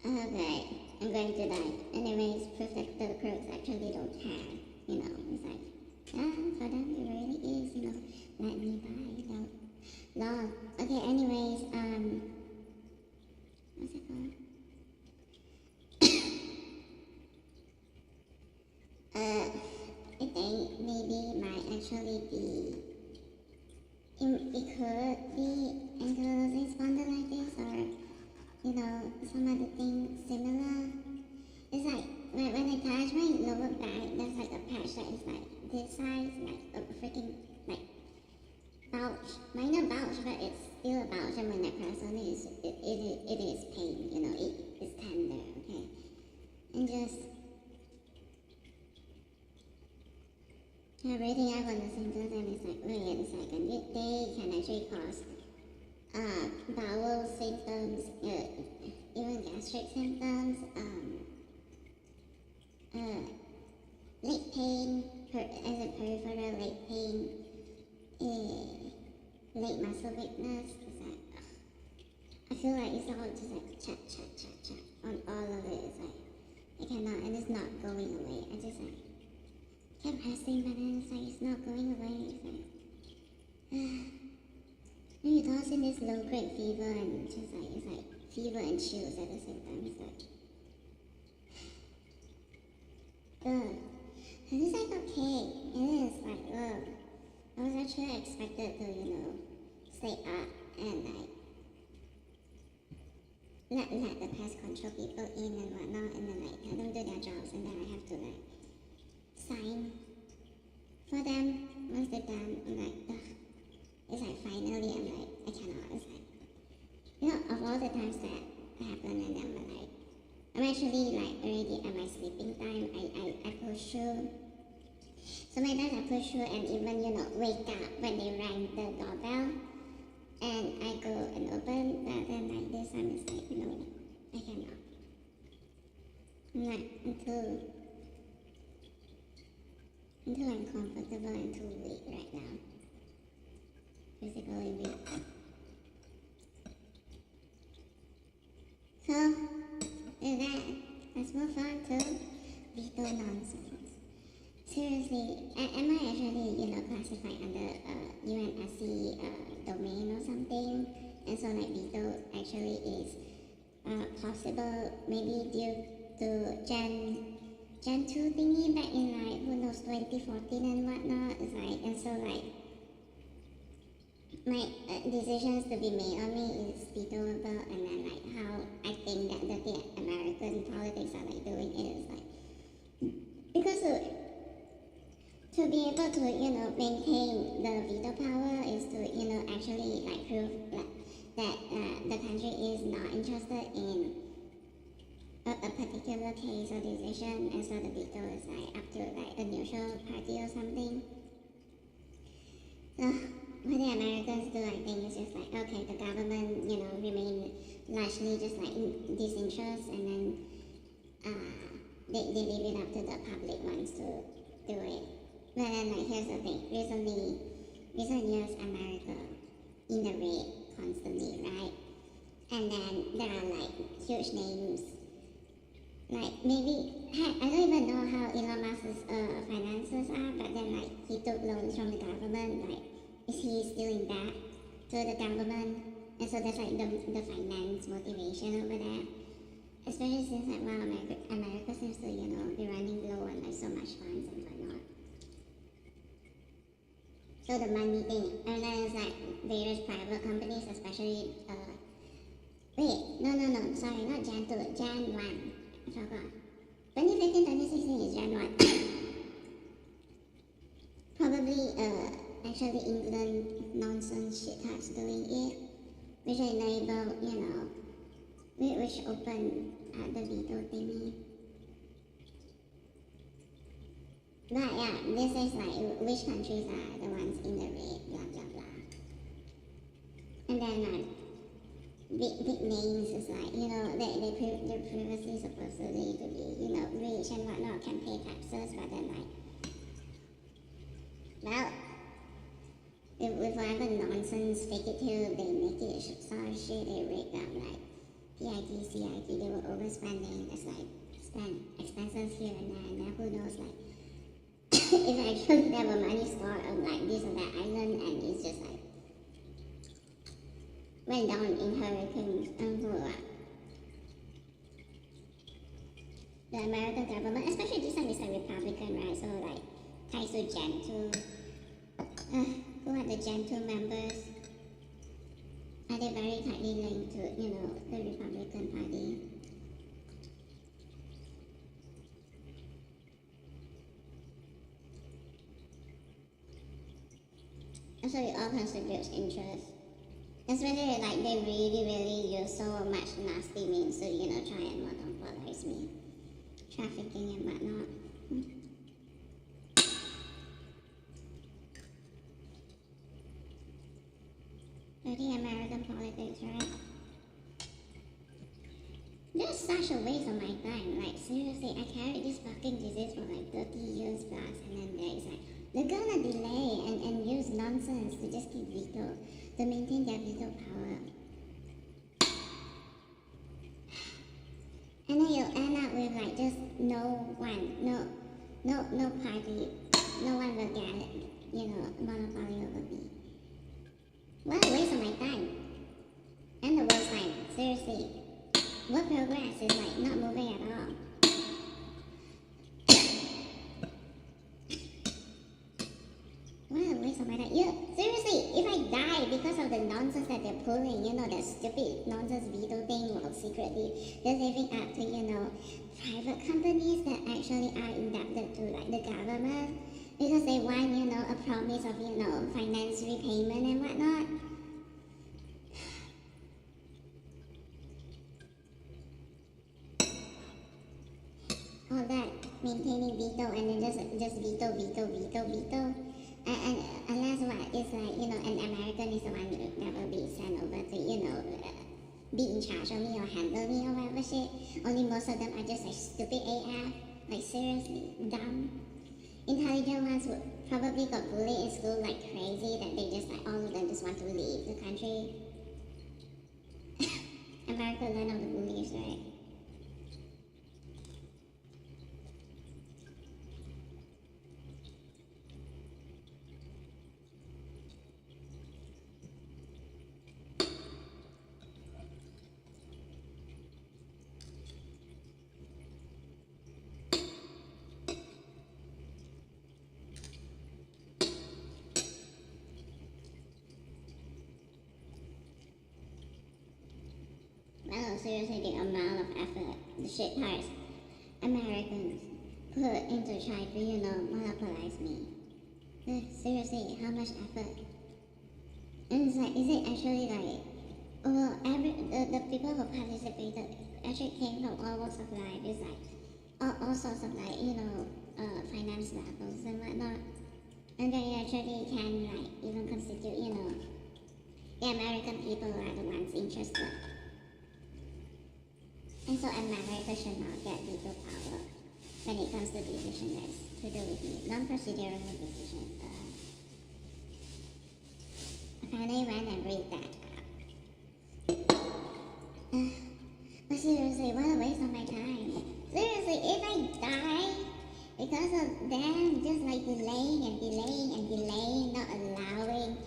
Okay, I'm going to die. Anyways, proof that the crows actually don't have, it's like, for them it really is, let me die without love. Okay, anyways, what's it called? I think maybe might actually be, it could be ankylosing spondylitis or, some other things similar. It's like, when I touch my lower back, there's like a patch that is like this size, like a freaking, like, bulge. Minor bulge, but it's still a bulge, and when I press on it, it is pain, it is tender, okay? And just reading up on the symptoms, and it's like, wait a second, they can actually cause bowel symptoms, even gastric symptoms, leg pain, as a peripheral leg pain, leg muscle weakness. It's like, I feel like it's all just like chat on all of it. It's like, I cannot, and it's not going away. I just like kept pressing, but then it's like, it's not going away. It's like, and you toss in this low-grade fever, and just like, it's like fever and chills at the same time. It's like, and it's like, okay, it is like, I was actually expected to, stay up and like, let the pest control people in and whatnot, and then like, let them do their jobs, and then I have to like, sign for them once they're done. I'm like, ugh. It's like, finally, I'm like, I cannot. It's like, of all the times that happen, and then I'm like, I'm actually like already at my sleeping time. I push through. So many times I push through and even, wake up when they rang the doorbell. And I go and open, but then like this time it's like, no, I cannot. I'm like, until I'm comfortable and too weak right now. Physically weak. So, with that, let's move on to veto nonsense. Seriously, am I actually, classified under UNSC domain or something? And so like veto actually is possible maybe due to Gen 2 thingy back in like, who knows, 2014 and whatnot. It's like, and so like, my decisions to be made on me is vetoable, and then like how I think that the American politics are like doing it is like, because to be able to, maintain the veto power is to, actually like prove that the country is not interested in a particular case or decision, and so the veto is like up to like a neutral party or something. So what the Americans do, I think, is just like, okay, the government, remain largely just like disinterest, and then they leave it up to the public ones to do it. But then like, here's the thing, recent years America in the red constantly, right? And then there are like huge names, like maybe, I don't even know how Elon Musk's finances are, but then like he took loans from the government, like is he still in debt to the government? And so that's like the finance motivation over there. Especially since like, wow, America seems to, be running low on like so much funds and whatnot. So the money thing, and then it's like various private companies, especially, no, sorry, not Jan 2, Jan 1, I forgot. 2015, 2016 is Jan 1. Probably, actually England nonsense shit has doing it, which enable, which open the veto thingy. But yeah, this is like which countries are the ones in the red, blah blah blah. And then like big names is like, they're previously supposedly to be, rich and whatnot, can pay taxes, but then like, well, with whatever nonsense, fake it till they make it, sorry shit, they rigged up like PIT, CIT, they will overspending. It's like spend expenses here and there, and then who knows like if actually they have a money stored on like this or that island, and it's just like went down in hurricanes and so the American government, especially this time is a Republican, right? So like ties to gentle. Who are the gentle members? Are they very tightly linked to, the Republican Party? And so it all contributes interest. Especially like they really, really use so much nasty means to, try and monopolize me. Trafficking and whatnot. Dirty American politics, right? This is such a waste of my time. Like, seriously, I carried this fucking disease for like 30 years plus, and then there's like, they're gonna delay and use nonsense to just keep veto, to maintain their veto power. And then you'll end up with like just no one, no party, no one will get it, monopoly over me. What a waste of my time. And the worst time, seriously. What progress is like not moving at all. What a waste of my time. Seriously, if I die because of the nonsense that they're pulling, that stupid nonsense veto thing while secretly they're leaving up to, private companies that actually are indebted to like the government because they want, a promise of, finance repayment and whatnot. All that maintaining veto and then just veto. And unless what is like, an American is the one that will be sent over to, be in charge of me or handle me or whatever shit. Only most of them are just like stupid AF. Like seriously, dumb. Intelligent ones would probably got bullied in school like crazy that they just like all of them just want to leave the country. America learned of the bullies, right? Well, seriously, the amount of effort, the shit parts Americans put into trying to, monopolize me. Seriously, how much effort? And it's like, is it actually like, well, the people who participated actually came from all walks of life. It's like all sorts of like, finance levels and whatnot. And they actually can like even constitute, the American people are the ones interested. And so America should not get veto power when it comes to decisions that's to do with me. Non-procedural decisions. I finally went and read that. But seriously, what a waste of my time. Seriously, if I die because of them just like delaying, not allowing,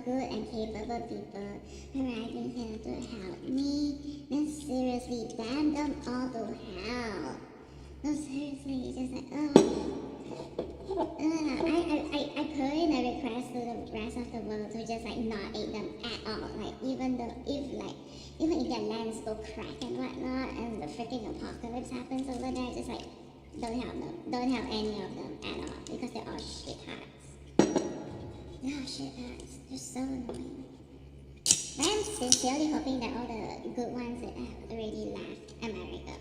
good and capable people arriving here to help me, then seriously, damn them all to hell. No, seriously, it's just like, I put in a request to the rest of the world to just like not aid them at all. Like even if their lands go crack and whatnot, and the freaking apocalypse happens over there, just like don't help them. Don't help any of them at all because they're all shithearts. They're all shithearts. They're so annoying. But I'm sincerely hoping that all the good ones that have already left America.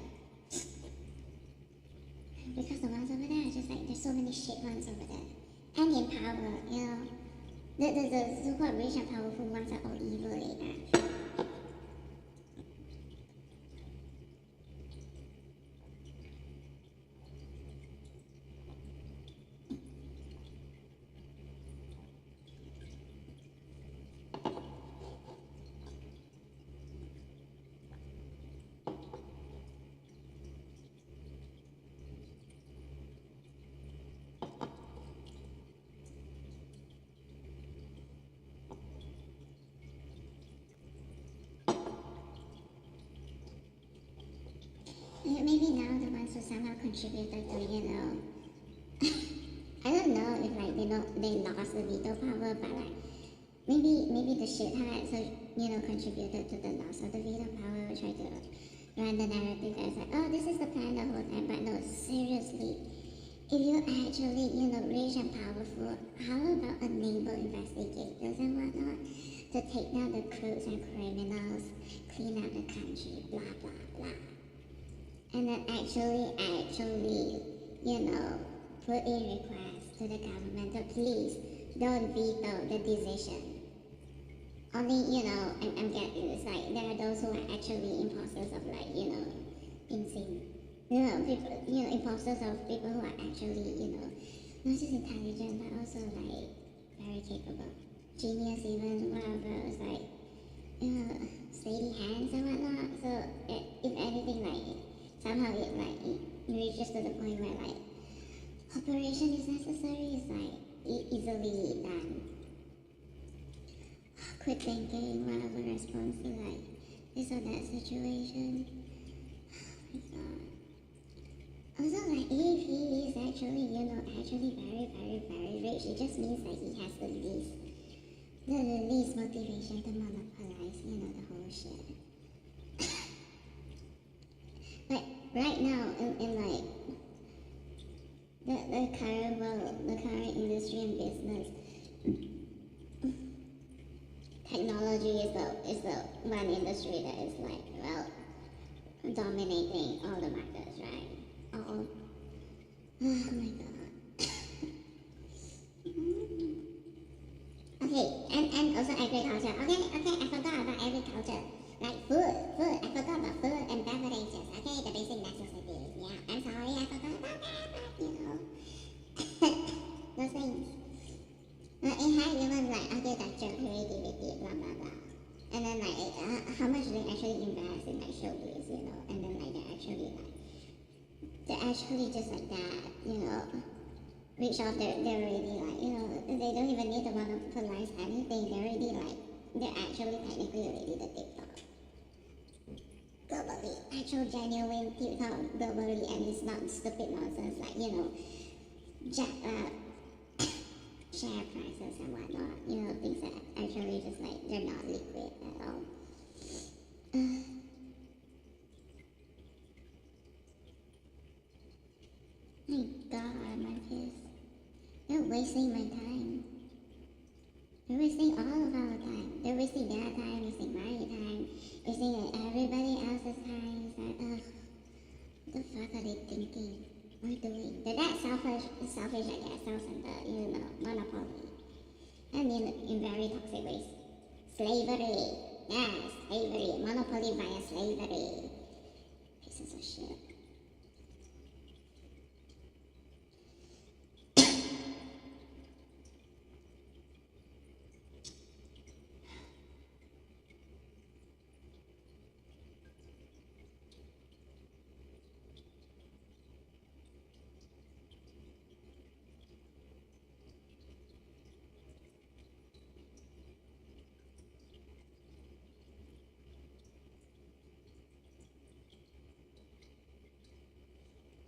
Because the ones over there are just like, there's so many shit ones over there. And in power, The super rich and powerful ones are all evil AF. maybe now the ones who somehow contributed to, I don't know if like they lost the veto power, but like maybe the shit had so contributed to the loss of the veto power. Try to run the narrative as like, oh, this is the plan the whole time, but no, seriously, if you actually rich and powerful, how about enable investigators and whatnot to take down the crooks and criminals, clean up the country, blah blah blah, and then actually put in requests to the government to please don't veto the decision. Only, I'm getting it's like there are those who are actually imposters of like, insane. People, imposters of people who are actually, not just intelligent but also like very capable. Genius even, whatever, it's like, steady hands and whatnot. So if anything like somehow it reaches to the point where like operation is necessary, it's like easily done. Quick thinking, whatever response to like this or that situation. Oh my god. Also like if he is actually, actually very, very, very rich, it just means like he has the least motivation to monopolize, the whole shit. Like right now in like the current world, the current industry and business, technology is the one industry that is like, well, dominating all the markets, right? Oh my god. Okay, and also agriculture. Okay, I forgot about agriculture. Like food, I forgot about food and beverages. Okay, the basic necessities. Yeah, I'm sorry, I forgot about that, but those things. It had even like architecture, creativity, blah blah blah. And then like how much they actually invest in like showbiz, and then like they're actually just like that, reach off they're already like, they don't even need to monopolize anything, they're already like, they're actually technically already the TikTok. Globally, actual genuine TikTok globally, and it's not stupid nonsense like, jack up share prices and whatnot, things that actually just like, they're not liquid at all. My god, my kids. They're wasting my time. They're wasting all of our time. They're wasting their time, wasting my time, wasting everybody else's time. It's like, ugh, what the fuck are they thinking? What are they doing? They're that selfish, I guess, self-centered, monopoly. And in very toxic ways. Slavery. Yes, slavery. Monopoly via slavery. Pieces of shit.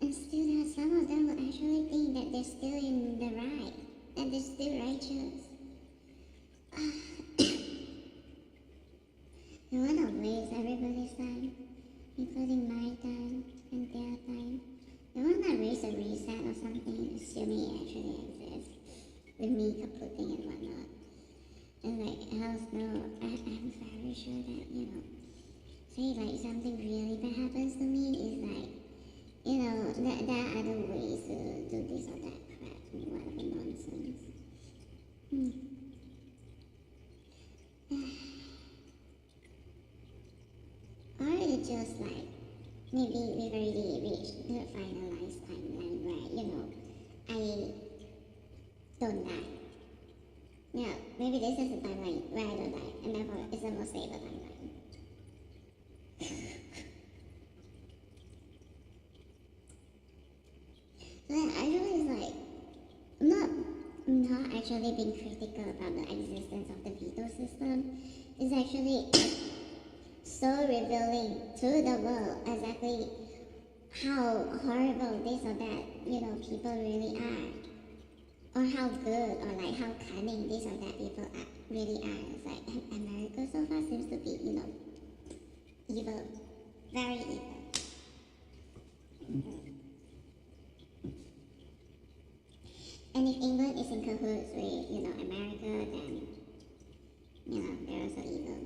And still, some of them will actually think that they're still in the right, that they're still righteous. They want to waste everybody's time, including my time and their time. They want to raise a reset or something, assuming it actually exists, with me kaputing and whatnot. And like, else no, I'm very sure that, say like something really bad happens to me is like, there are other ways to do this or that crap and whatever nonsense. Or it just like, maybe we've already reached the finalized timeline where, I don't die. Yeah, maybe this is the timeline where I don't die, and therefore it's the most stable timeline. So yeah, actually it's like, I'm not actually being critical about the existence of the veto system. It's actually so revealing to the world exactly how horrible this or that, people really are, or how good or like how cunning this or that people really are. It's like America so far seems to be, evil, very evil. And if England is in cahoots with, America, then, they're also evil.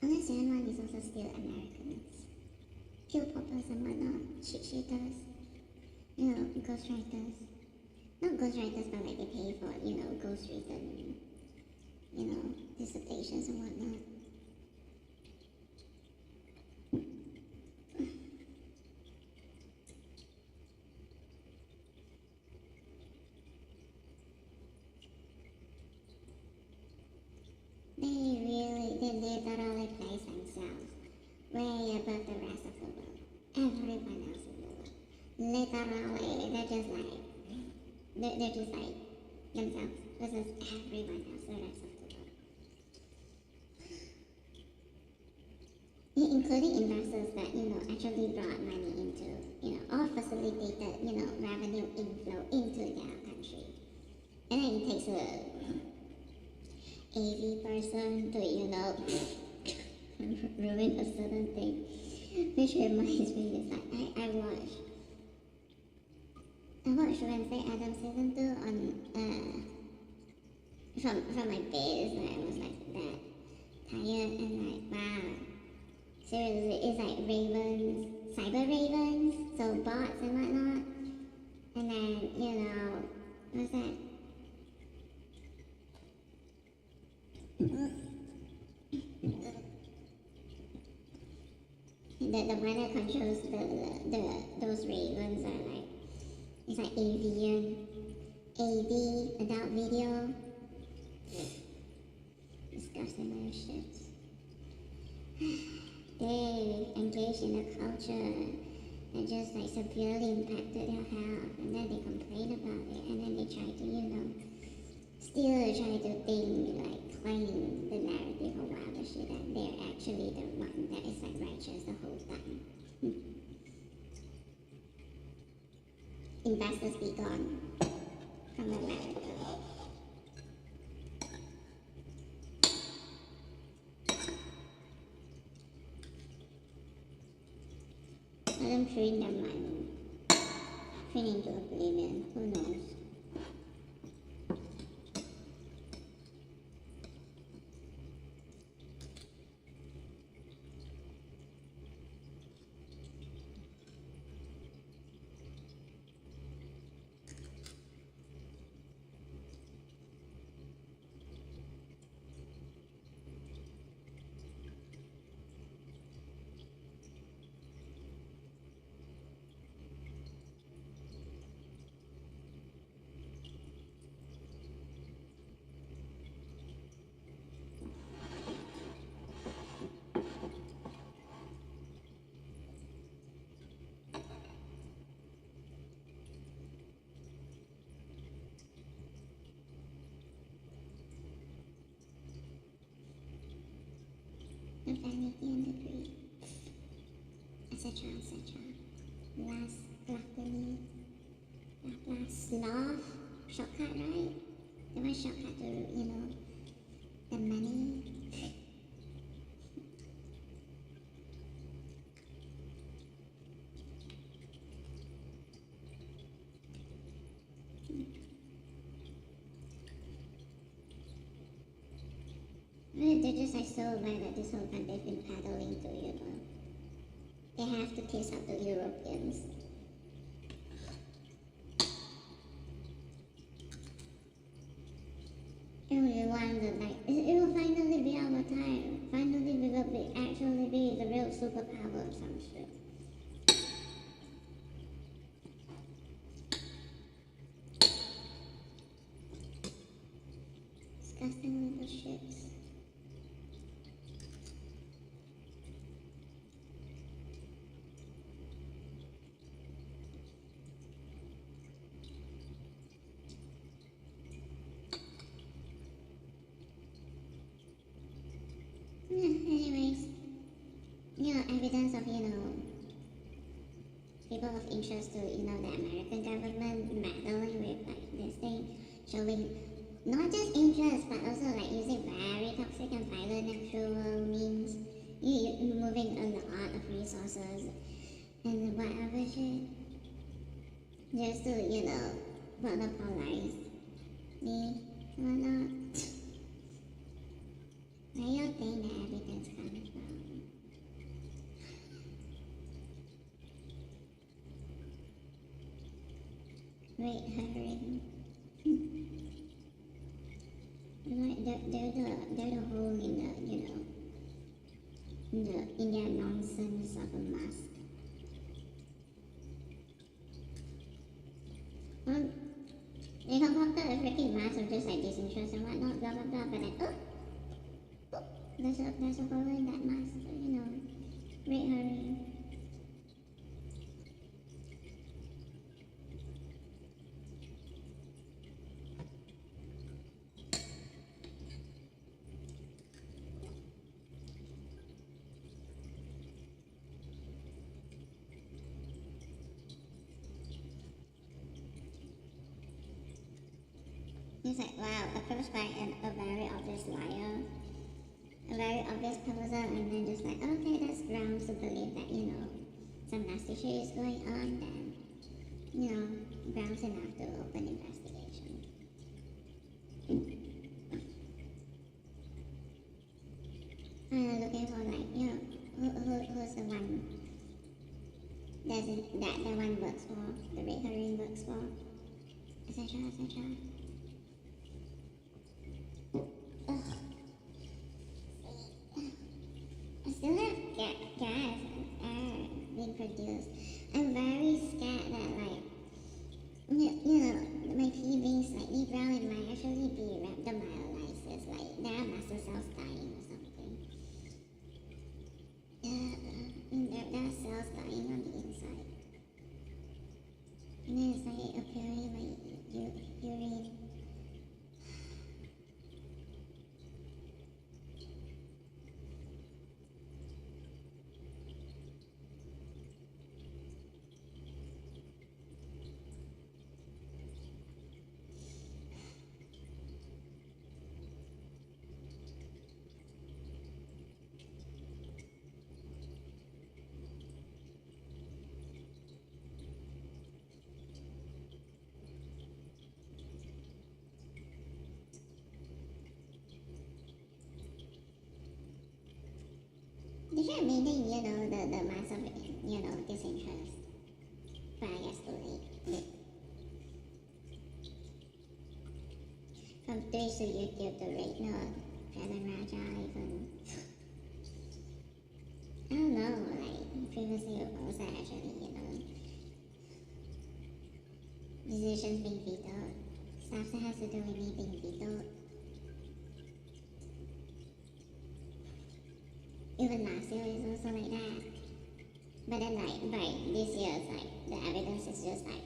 Unless anyone is also still Americans. Kill poppers and whatnot, shit shooters, ghostwriters. Not ghostwriters, but like they pay for, ghost written, dissertations and whatnot. They literally place themselves way above the rest of the world. Everyone else in the world. Literally, they're just like themselves versus everyone else, the rest of the world. Including investors that, actually brought money into, or facilitated, revenue inflow into their country. And then it takes a AV person to, ruin a certain thing. Which reminds me, is like, I watched Wednesday Addams season 2 on, from my bed. Like, I was like that tired and like, wow. Seriously, it's like ravens, cyber ravens, so bots and whatnot. And then, what's that? The one that controls those ravens are like, it's like AV, adult video. Disgusting little shit. They engage in a culture that just like severely impacted their health, and then they complain about it, and then they try to, still try to think, like, claim the narrative of wow, the shit that they're actually the one that is like righteous the whole time. Investors be gone from America. Let them print their money. Print into oblivion. Who knows? The vanity and the greed, etc., etc. Last gluttony, last sloth, shortcut, right? They want shortcut to, the money. They're just like so bad that this whole time they've been paddling to, they have to kiss up the Europeans. Everyone that like, it will finally be our time. Finally we will actually be the real superpower of some shit. Disgusting little shits. interest to, you know, the American government meddling with like this thing, showing not just interest but also like using very toxic and violent and cruel means, you moving a lot of resources and whatever shit just to, you know, monopolize me and whatnot. Where y'all think that everything's coming from? Wait, hurry. Like they're the hole in the, you know, in their nonsense of a mask. They come after a freaking mask of just like disinterest and whatnot, blah blah blah, but then there's a hole in that mask, you know. Wait, hurry. It's like, wow, approached by a very obvious liar, a very obvious poser, and then just like, okay, that's grounds to believe that, you know, some nasty shit is going on, then, you know, grounds enough to open investigation. Looking for like, you know, who's the one that the one works for, the recurring works for, etc., etc. I still have gas and air being produced. I'm very scared that like, you know, my pee being slightly brown, it might actually be rhabdomyolysis, like there are master cells dying or something. There are cells dying on the inside. And then it's like appearing like urine. They should have maintained, you know, the mass of, you know, disinterest. But I guess too late. From Twitch to YouTube to rate note, Dragon Raja even. I don't know, like, previously also actually, you know, decisions being vetoed. Stuff that has to do with me being vetoed. Even last year is also like that. But then like by this year it's like the evidence is just like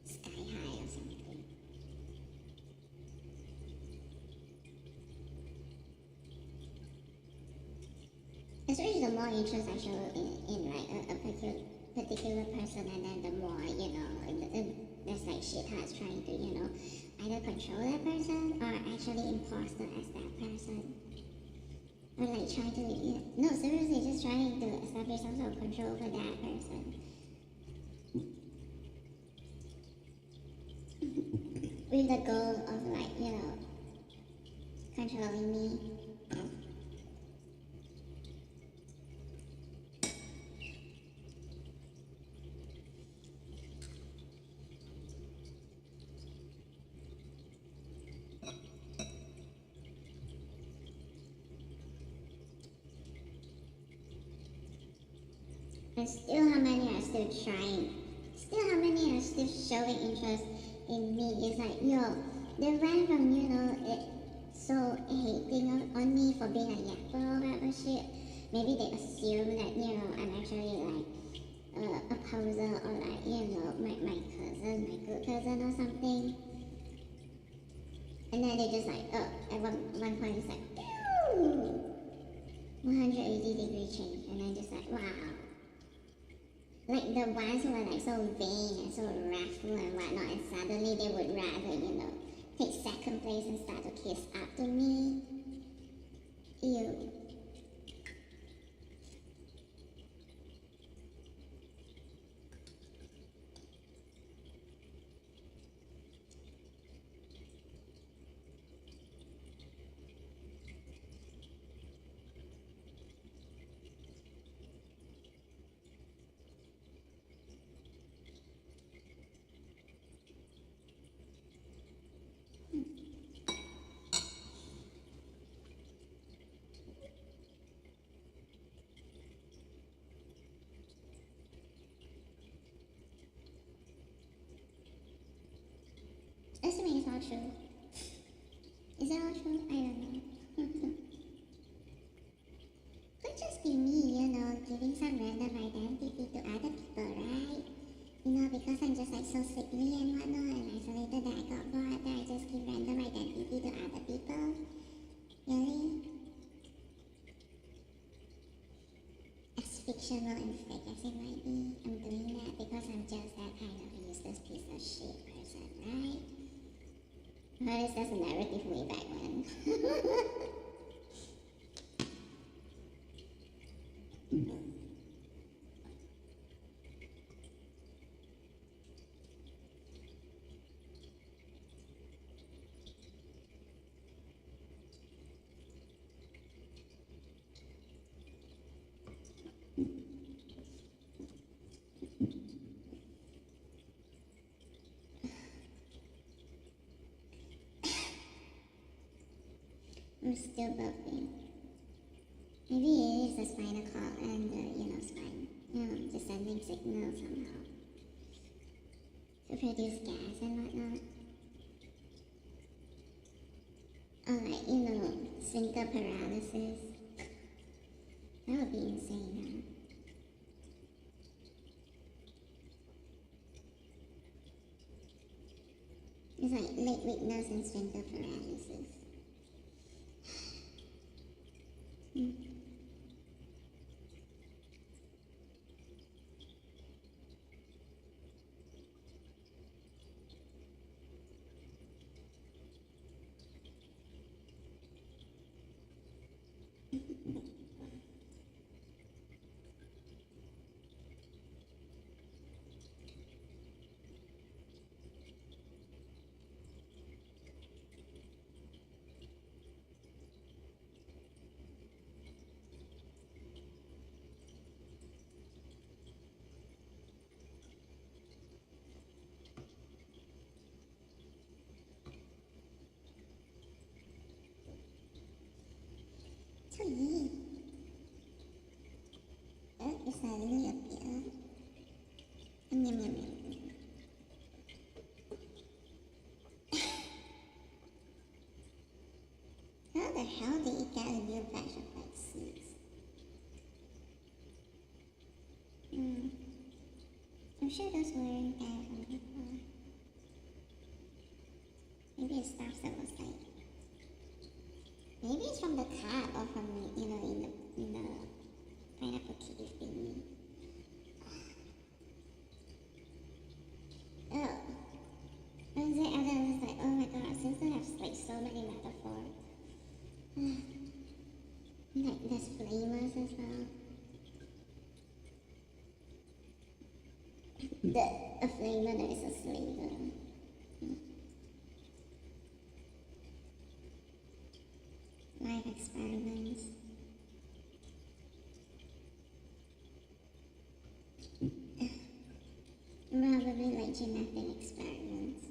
sky high or something. Especially the more interest I show in like a particular person, and then the more, you know, there's like shit has trying to, you know, either control that person or actually imposter as that person. Or like trying to, you know, no, seriously, just trying to establish some sort of control over that person. With the goal of like, you know, controlling me. And still how many are still trying? Still how many are still showing interest in me? It's like, yo, they ran from, you know, so hating on me for being a yapper or whatever shit. Maybe they assume that, you know, I'm actually like a poser or like, you know, my cousin, my good cousin or something. And then they just like, at one point it's like, 180-degree change. And then just like, wow. like the ones who are like so vain and so wrathful and whatnot, and suddenly they would rather, take second place and start to kiss after me. Ew. Assuming it's all true. Is it all true? I don't know. Could just be me, giving some random identity to other people, right? Because I'm just like so sickly and whatnot and isolated that I got bored, that I just give random identity to other people. Really? As fictional and fake as it might be, I'm doing that because I'm just that kind of useless piece of shit person, right? Or at least that's a narrative way back when. I'm still buffing. Maybe it is the spinal cord and the, spine, just sending signals somehow to produce gas and whatnot. Or like, sphincter paralysis. That would be insane, huh? It's like leg weakness and sphincter paralysis. So yeah. It suddenly appeared. Yum yum yum yum. How the hell did it get a new batch of like seeds? I'm sure those weren't there from before. Maybe it's stuff that was like. Maybe it's from the cat or from in the pineapple cave thingy. Oh. And then I was like, oh my god, since I have like so many metaphors. Like there's flavors as well. A flavor that is a flavor. Life experiments. Probably like genetic experiments.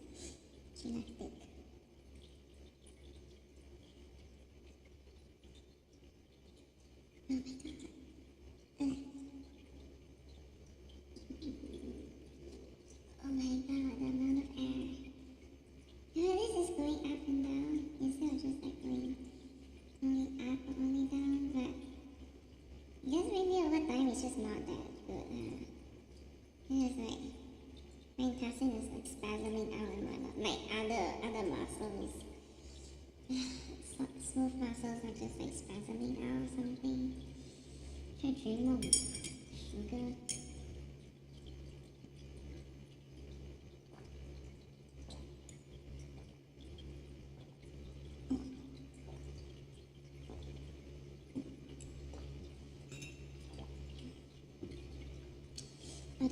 Genetic. Oh my god. Oh my god, the amount of air. This is going up and down instead of just like going only up or only down, but I guess maybe over time it's just not that good. It's like my intestine is like spasming out and whatnot, like other muscles. Smooth muscles are just like spasming out or something. Try to dream of sugar.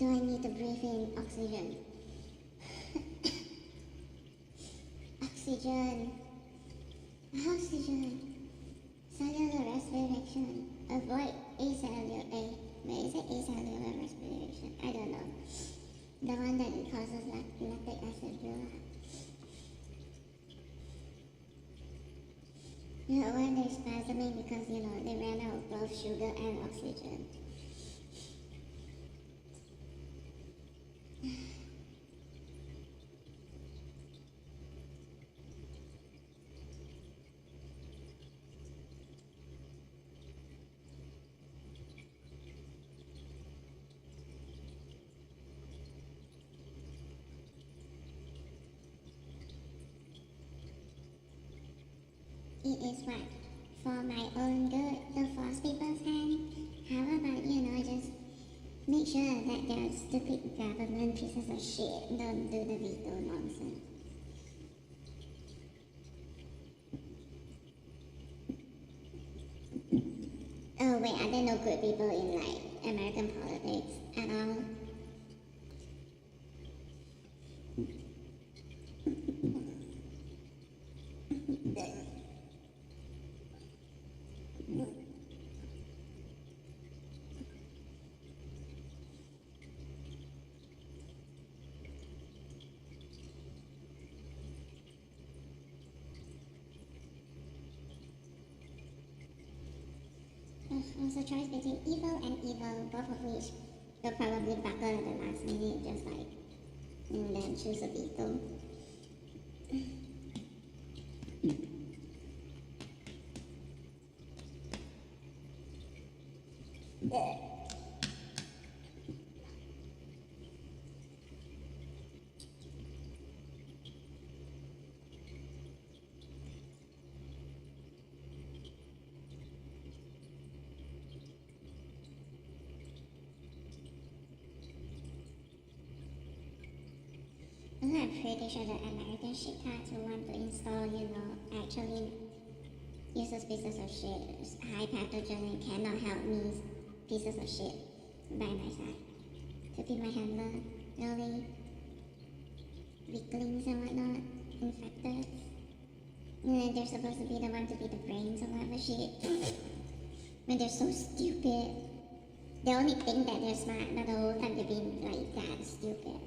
Do I need to breathe in oxygen? Oxygen. Oxygen. Cellular respiration. Avoid acellular. Wait, is it acellular respiration? I don't know. The one that it causes lactic acid buildup. When they're spasming because they ran out of both sugar and oxygen. It is what? For my own good to force people's hand? How about, just make sure that their stupid government pieces of shit don't do the veto nonsense. Oh wait, are there no good people in American politics at all? Also choice between evil and evil, both of which will probably buckle at the last minute, and then choose a veto. I'm pretty sure the American shit cards will want to install, actually uses pieces of shit, high pathogen and cannot help me pieces of shit by my side. To be my handler, really weaklings and whatnot, infected. And then they're supposed to be the one to be the brains of whatever shit. When they're so stupid. They only think that they're smart, but the whole time they're being that stupid.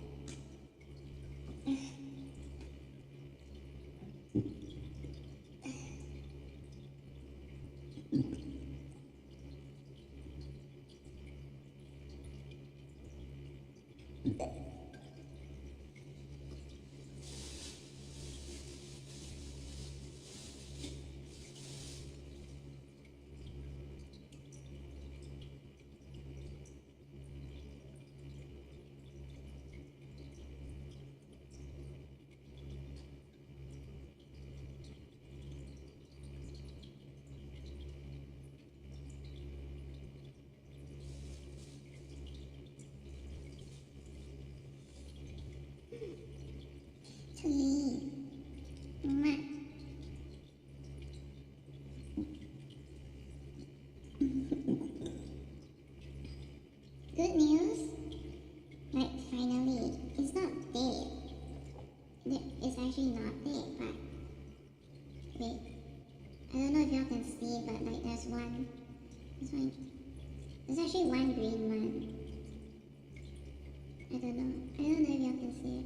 Sweet. Good news? Finally, it's not dead. It's actually not dead, but wait. I don't know if y'all can see, but there's one. There's actually one green one. I don't know if y'all can see it.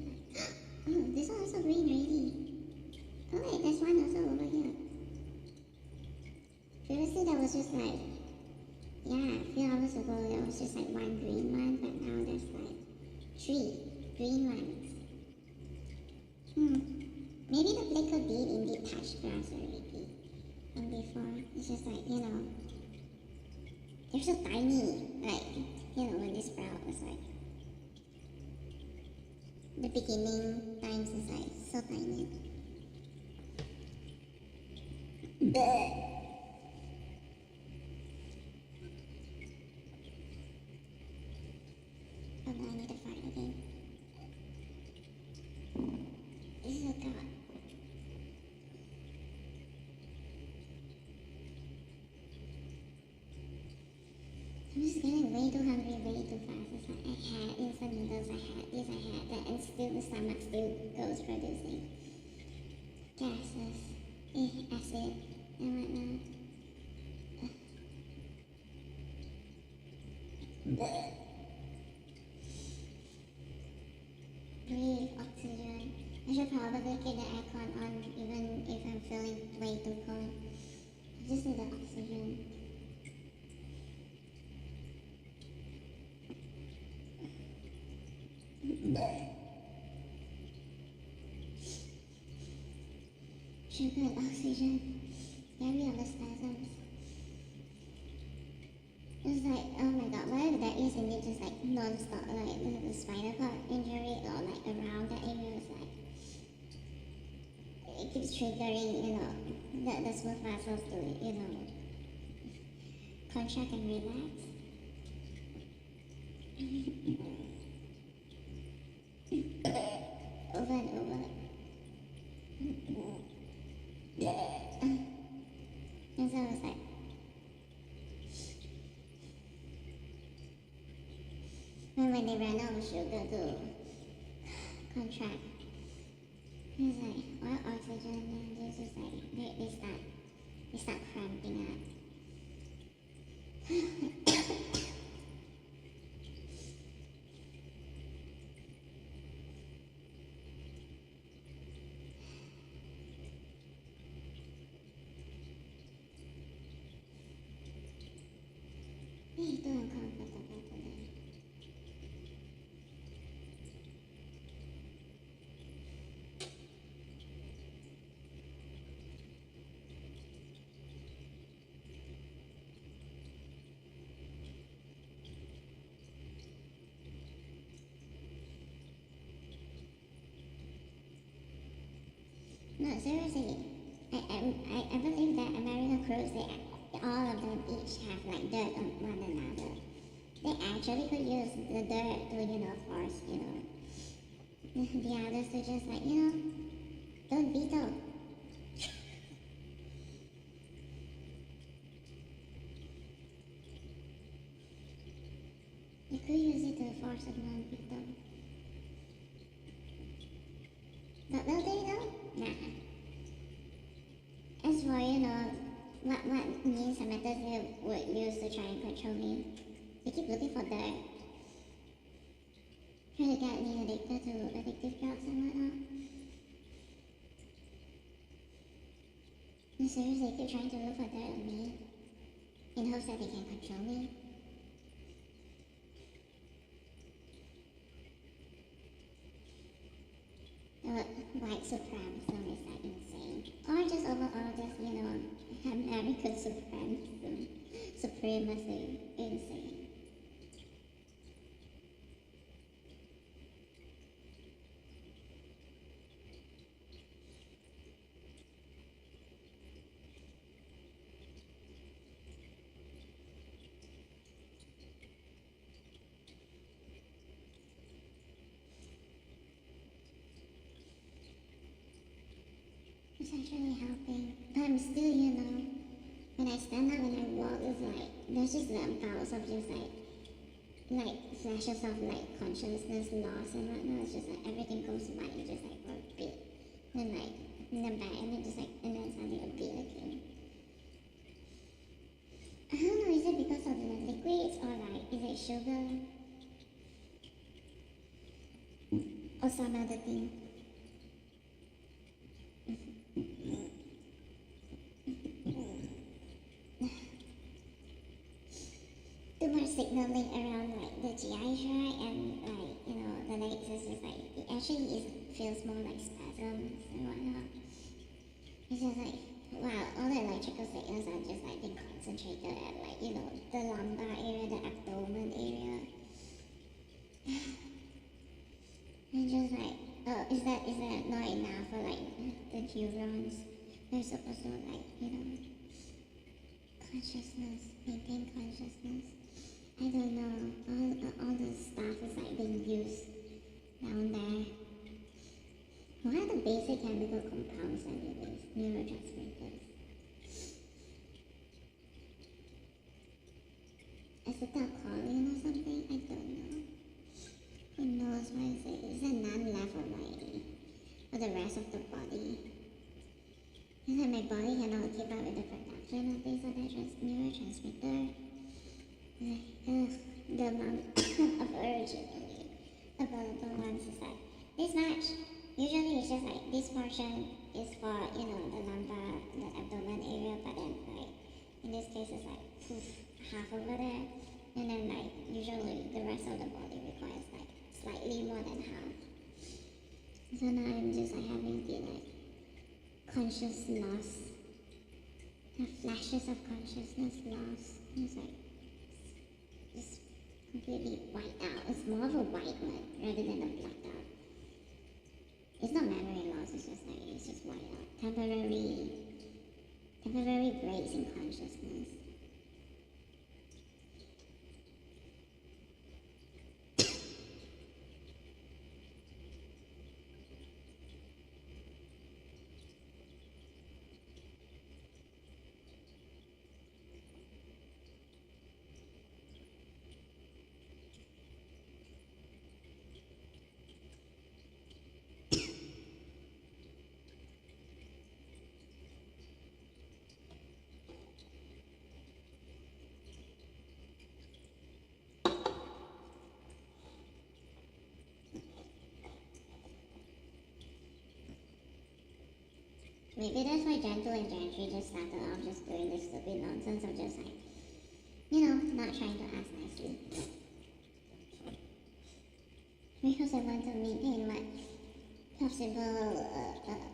Oh, this one also green already. Oh wait, there's one also over here. Previously there was just a few hours ago there was just one green one, but now there's 3 green ones. Maybe the flicker did indeed touch grass already from before. It's just they're so tiny. When this sprout was the beginning times is so tiny. Bleh. Oh no, I need to fart again. This is a god. I'm just getting way too hungry way too fast. It's I had the noodles these I had, and still the stomach still goes producing gases, acid, and whatnot. Breathe oxygen. I should probably keep the aircon on even if I'm feeling way too cold. I just need the oxygen. Sugar and oxygen. Get rid of the spasms. It's like, oh my god, whatever that is in it, just like non-stop, like the spinal cord injury or like around that area is like, it keeps triggering, the smooth muscles to, contract and relax. Over and over. And so it's like, when they run out of sugar to contract, it's like, or oxygen, and it's just like, they start cramping up. It's too uncomfortable today. No, seriously, I believe that American crews, all of them each have like dirt on one another. They actually could use the dirt to, force, the others to just like, don't veto. You could use it to force a non-veto. But will they though? Nah. As for, what means and methods they would use to try and control me, they keep looking for dirt. Try to get me addicted to addictive drugs and whatnot. And seriously, keep trying to look for dirt on me in hopes that they can control me. White supremacism is like insane. Or just overall just, American supremacy, insane. It's actually helping. But I'm still, when I stand up and I walk, it's like, there's just bouts of just like flashes of like consciousness loss and whatnot. It's just like everything goes white, just like for a bit. Then like, in the back, and then just like, and then suddenly a bit again. I don't know, is it because of the liquids or like, is it sugar? Or some other thing? Too much signaling around like the GI tract and like, the legs is just like, it actually feels more like spasms and whatnot. It's just like, wow, all the electrical signals are just like being concentrated at like, the lumbar area, the abdomen area. And just like, oh, is that not enough for like the neurons? They're supposed to like, consciousness, maintain consciousness. I don't know, all the stuff is like being used down there. What are the basic chemical compounds anyways? Neurotransmitters. Acetylcholine or something? I don't know. Is there none left of the rest of the body? And then my body cannot keep up with the production of these other neurotransmitter. The amount of originally available ones is like this much. Usually it's just like this portion is for, the lumbar, the abdomen area, but then like in this case it's like half over there. And then like usually the rest of the body requires like slightly more than half. So now I'm just like having the like conscious loss. The flashes of consciousness loss. It's like just completely white out. It's more of a white one rather than a blacked out. It's not memory loss, it's just white out. Temporary breaks in consciousness. Maybe that's why Gentle and Gentry just started off just doing this stupid nonsense of just like, not trying to ask nicely. Because I want to maintain what possible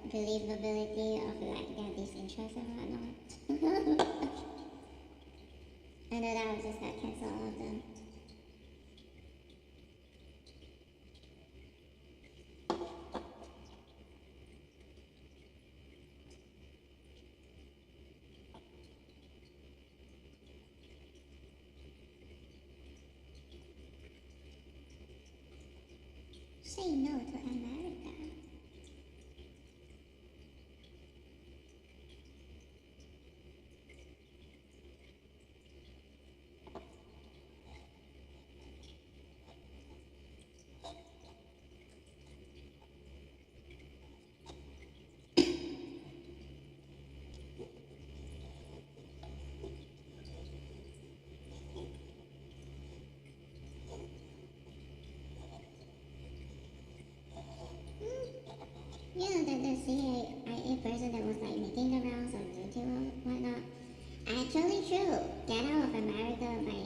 believability of like their disinterest and whatnot. And then I was just got cancel all of them. Say no to America. The CIA person that was like making the rounds on YouTube or whatnot. Actually true. Get out of America by,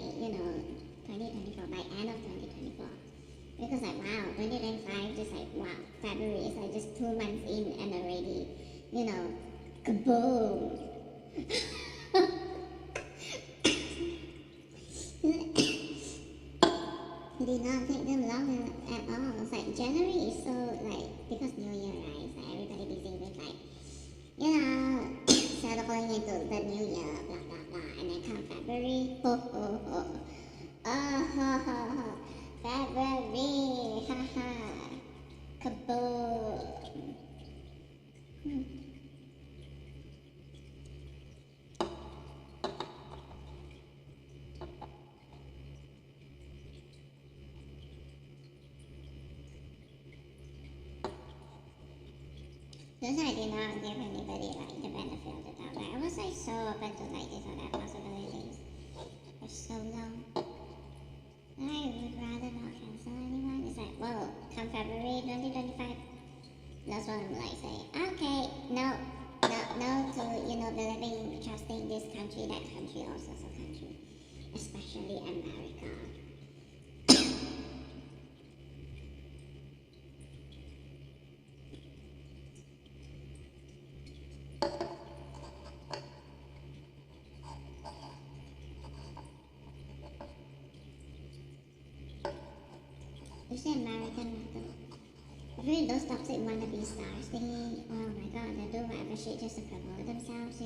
2024, by end of 2024. Because like wow, 2025 just like wow, February is like just 2 months in and already, kaboom. It did not take them long at all. It's like January is so like because New Year, right? It's like everybody busy with like, settling into the New Year, blah blah blah, and then come February, ho ho ho, ha ha ha, February, ha ha, kaboom. Those I did not give anybody like the benefit of the doubt. Like, I was like so open to like this or that possibilities for so long. I would rather not cancel anyone. It's like, well, come February 2025, that's what I'm like saying. Okay, no to believing, trusting this country, that country, all sorts of country, especially America. It's the American method. Really, those toxic wannabe stars thingy, oh my god, they do whatever shit just to promote themselves,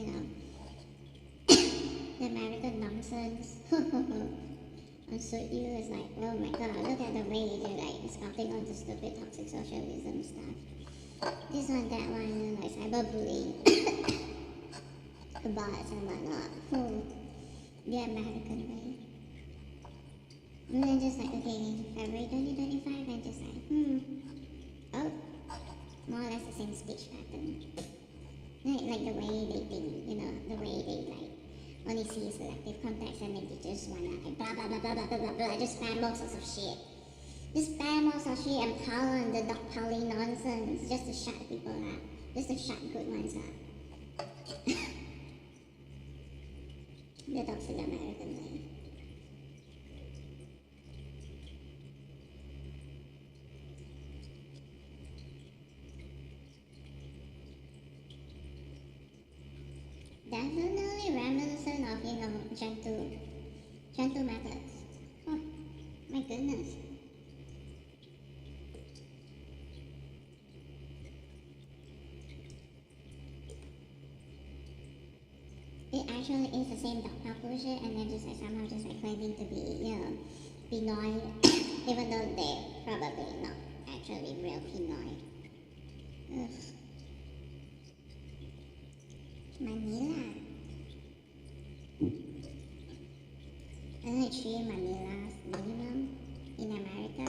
The American nonsense. On suit you is like, oh my god, look at the way they're like scouting on the stupid toxic socialism stuff. This one, that one, like cyberbullying. Bots and whatnot. The American way. And then just like, okay, February 2025, and just like, oh, more or less the same speech pattern. Like the way they think, the way they like only see selective context and then they just wanna like blah blah blah blah blah blah blah blah, just spam all sorts of shit. Just spam all sorts of shit and pile on the dog piling nonsense just to shut people up. Just to shut good ones up. The toxic American way. Definitely reminiscent of, gentle methods. Oh, my goodness. It actually is the same dog park bullshit, and then just like somehow just like claiming to be, Pinoy, even though they're probably not actually real Pinoy. Ugh. Manila. Only 3 Manilas minimum in America.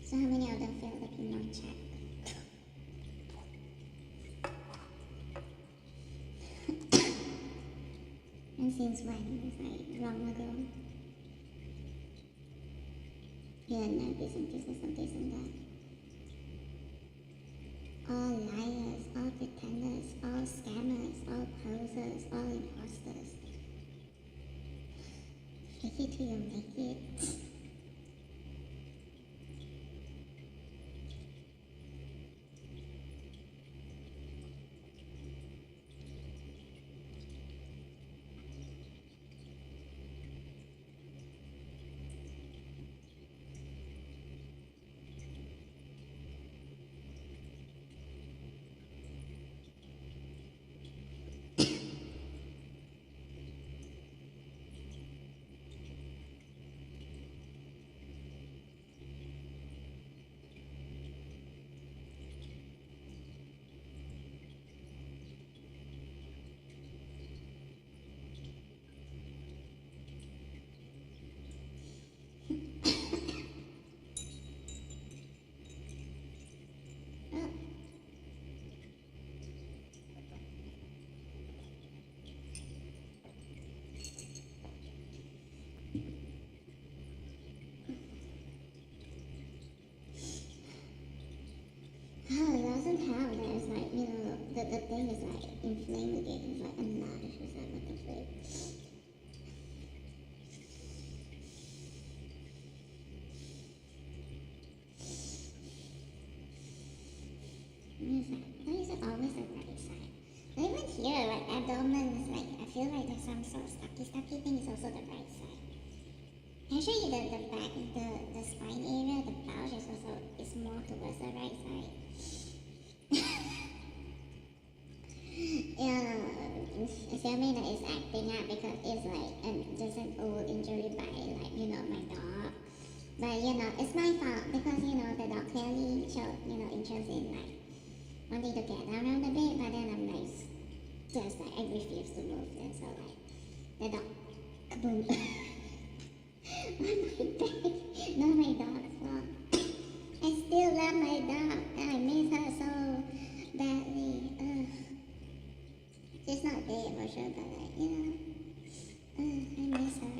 So how many of them feel the Pinoy check? And since when? It's like long ago. Here and there, this and this and this and that. All liars, all pretenders, all scammers, all posers, all imposters. Fake it till you make it. Oh, it doesn't help that it's like, the thing is like inflamed again. It's like enlarged. It's like, what the frick? It's like, why is it always the right side? But even here, like abdomen is like, I feel like there's some sort of stucky thing is also the right side. Actually, the back, the spine area, the pouch is more towards the right side. Yeah, assuming that it's acting out because it's like just an old injury by like, my dog. But it's my fault because the dog clearly showed, interest in like wanting to get around a bit, but then I'm like just like I refuse to move, and so like the dog kaboom on my back. Not my dog's fault. I still love my dog and I miss her so badly. Ugh. She's not dead for sure, but like, I miss her.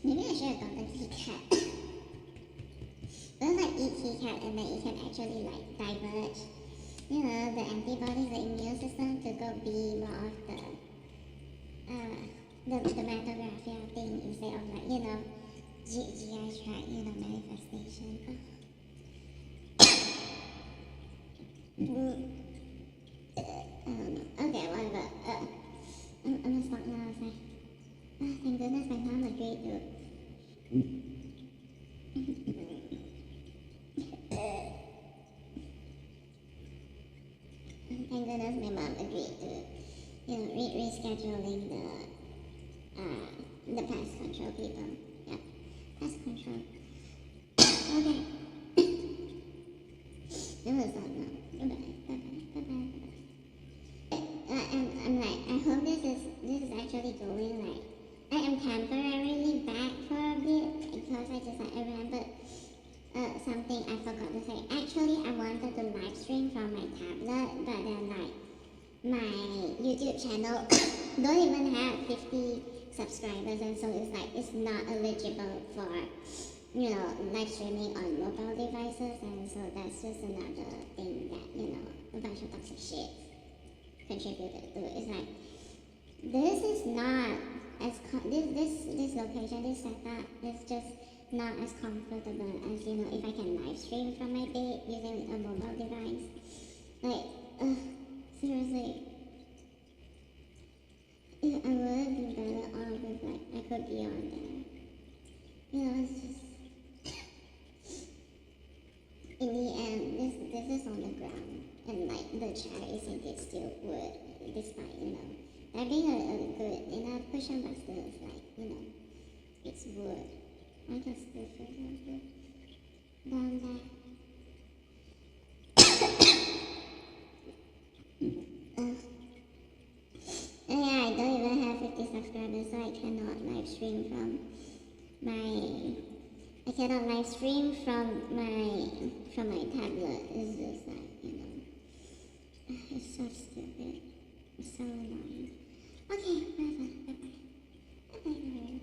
Maybe I should have gotten cat. Don't like eat cat and then it can actually like diverge, the antibodies, the immune system to go be more of the mitographia thing instead of like, GI tract, manifestation. I don't know. Okay, whatever. I'm gonna stop now. It's like, thank goodness my mom agreed to. Thank goodness my mom agreed to, rescheduling the pest control people. Yep, pest control. Okay. It was like, no. Bye-bye. I'm like, I hope this is actually going like, I am temporarily back for a bit because I remembered something I forgot to say. Actually, I wanted to live stream from my tablet, but then like my YouTube channel don't even have 50 subscribers, and so it's like it's not eligible for live streaming on mobile devices, and so that's just another thing that a bunch of toxic shit contributed to. It's like this is not as this location, this setup is just not as comfortable as if I can live stream from my bed using a mobile device. Like, seriously, I would be better off if like I could be on there. It's just in the end, this is on the ground, and like the chair is against steel wood, despite there being a good enough cushion, but still it's like it's wood. I can still feel the wood down there. And yeah, I don't even have 50 subscribers, so I cannot live stream from my. I cannot live stream from my tablet. It's just like it's so stupid. It's so annoying. Okay, bye bye.